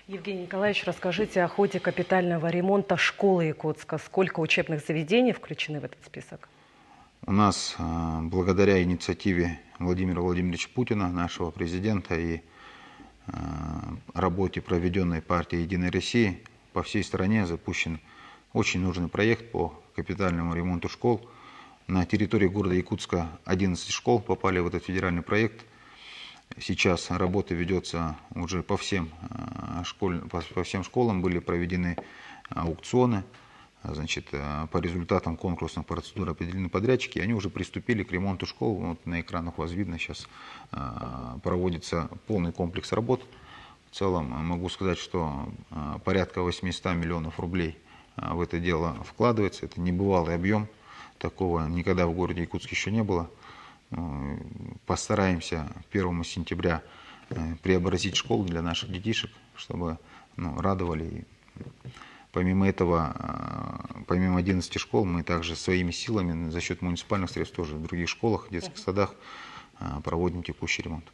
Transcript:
Евгений Николаевич, расскажите о ходе капитального ремонта школы Якутска. Сколько учебных заведений включены в этот список? У нас, благодаря инициативе Владимира Владимировича Путина, нашего президента, и работе, проведенной партией «Единой России», по всей стране запущен очень нужный проект по капитальному ремонту школ. На территории города Якутска 11 школ попали в этот федеральный проект. Сейчас работа ведется уже по всем школам, были проведены аукционы. Значит, по результатам конкурсных процедур определены подрядчики, они уже приступили к ремонту школ. Вот на экранах у вас видно, сейчас проводится полный комплекс работ. В целом могу сказать, что порядка 800 миллионов рублей в это дело вкладывается. Это небывалый объем, такого никогда в городе Якутске еще не было. Постараемся к 1 сентября преобразить школу для наших детишек, чтобы радовали. Помимо этого, помимо 11 школ, мы также своими силами за счет муниципальных средств тоже в других школах, детских садах проводим текущий ремонт.